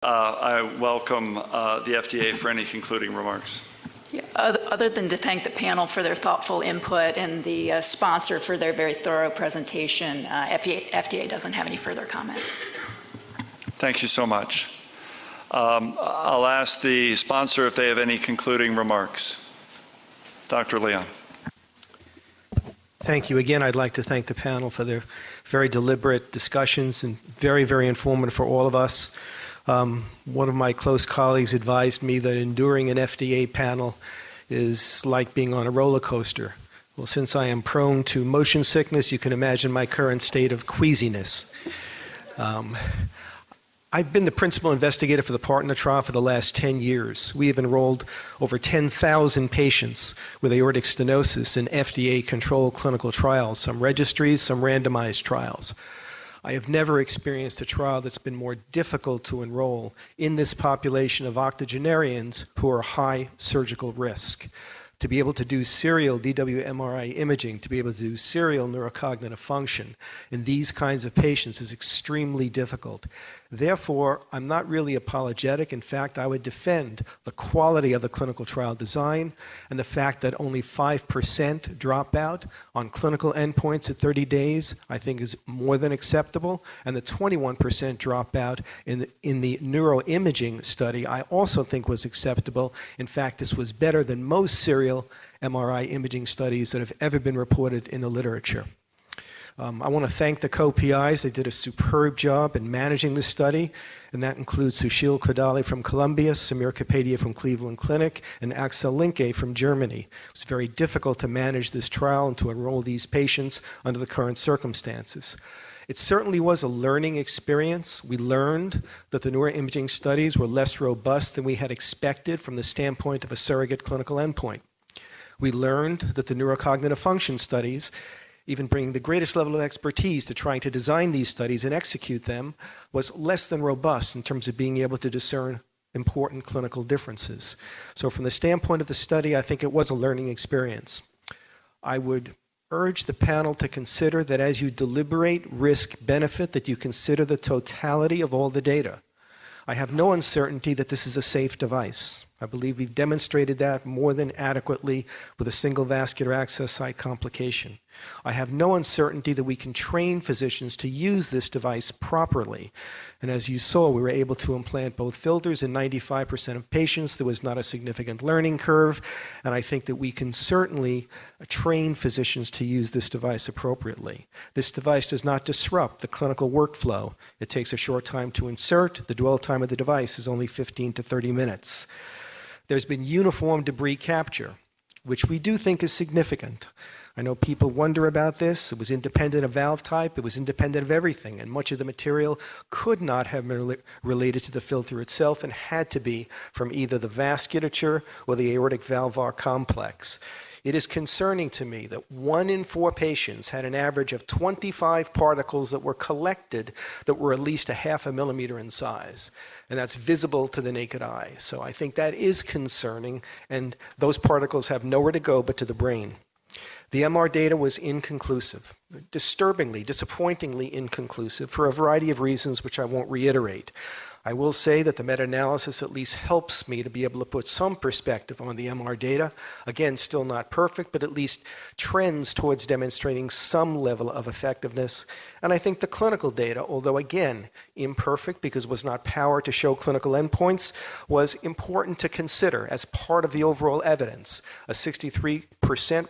I welcome the FDA for any concluding remarks. Yeah, other than to thank the panel for their thoughtful input and the sponsor for their very thorough presentation, FDA doesn't have any further comment. Thank you so much. I'll ask the sponsor if they have any concluding remarks. Dr. Leon. Thank you. Again, I'd like to thank the panel for their very deliberate discussions and very, very informative for all of us. One of my close colleagues advised me that enduring an FDA panel is like being on a roller coaster. Well, since I am prone to motion sickness, you can imagine my current state of queasiness. I've been the principal investigator for the PARTNER trial for the last 10 years. We have enrolled over 10,000 patients with aortic stenosis in FDA-controlled clinical trials, some registries, some randomized trials. I have never experienced a trial that's been more difficult to enroll in this population of octogenarians who are high surgical risk. To be able to do serial DW-MRI imaging, to be able to do serial neurocognitive function in these kinds of patients is extremely difficult. Therefore, I'm not really apologetic. In fact, I would defend the quality of the clinical trial design and the fact that only 5% dropout on clinical endpoints at 30 days I think is more than acceptable, and the 21% dropout in the neuroimaging study I also think was acceptable. In fact, this was better than most serial MRI imaging studies that have ever been reported in the literature. I want to thank the co-PIs. They did a superb job in managing this study, and that includes Sushil Kodali from Columbia, Samir Kapadia from Cleveland Clinic, and Axel Linke from Germany. It was very difficult to manage this trial and to enroll these patients under the current circumstances. It certainly was a learning experience. We learned that the neuroimaging studies were less robust than we had expected from the standpoint of a surrogate clinical endpoint. We learned that the neurocognitive function studies, even bringing the greatest level of expertise to trying to design these studies and execute them, was less than robust in terms of being able to discern important clinical differences. So from the standpoint of the study, I think it was a learning experience. I would urge the panel to consider that as you deliberate risk-benefit, that you consider the totality of all the data. I have no uncertainty that this is a safe device. I believe we've demonstrated that more than adequately with a single vascular access site complication. I have no uncertainty that we can train physicians to use this device properly. And as you saw, we were able to implant both filters in 95% of patients. There was not a significant learning curve. And I think that we can certainly train physicians to use this device appropriately. This device does not disrupt the clinical workflow. It takes a short time to insert. The dwell time of the device is only 15 to 30 minutes. There's been uniform debris capture, which we do think is significant. I know people wonder about this. It was independent of valve type. It was independent of everything. And much of the material could not have been related to the filter itself and had to be from either the vasculature or the aortic valvar complex. It is concerning to me that 1 in 4 patients had an average of 25 particles that were collected that were at least a half a millimeter in size. And that's visible to the naked eye. So I think that is concerning, and those particles have nowhere to go but to the brain. The MR data was inconclusive, disturbingly, disappointingly inconclusive for a variety of reasons which I won't reiterate. I will say that the meta-analysis at least helps me to be able to put some perspective on the MR data. Again, still not perfect, but at least trends towards demonstrating some level of effectiveness. And I think the clinical data, although again imperfect because it was not powered to show clinical endpoints, was important to consider as part of the overall evidence. A 63%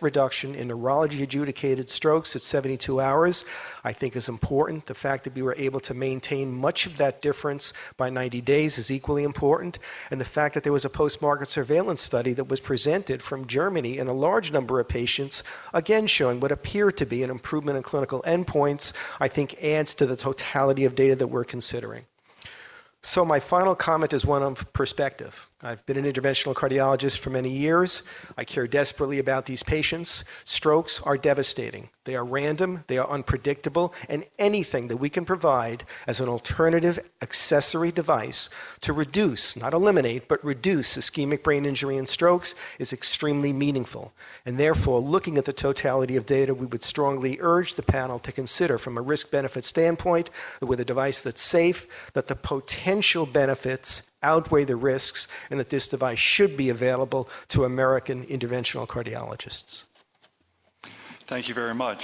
reduction in neurology-adjudicated strokes at 72 hours, I think is important. The fact that we were able to maintain much of that difference by 90 days is equally important. And the fact that there was a post-market surveillance study that was presented from Germany in a large number of patients, again showing what appeared to be an improvement in clinical endpoints, I think adds to the totality of data that we're considering. So my final comment is one of perspective. I've been an interventional cardiologist for many years. I care desperately about these patients. Strokes are devastating. They are random, they are unpredictable, and anything that we can provide as an alternative accessory device to reduce, not eliminate, but reduce ischemic brain injury and strokes is extremely meaningful. And therefore, looking at the totality of data, we would strongly urge the panel to consider from a risk-benefit standpoint that with a device that's safe, that the potential potential benefits outweigh the risks and that this device should be available to American interventional cardiologists. Thank you very much.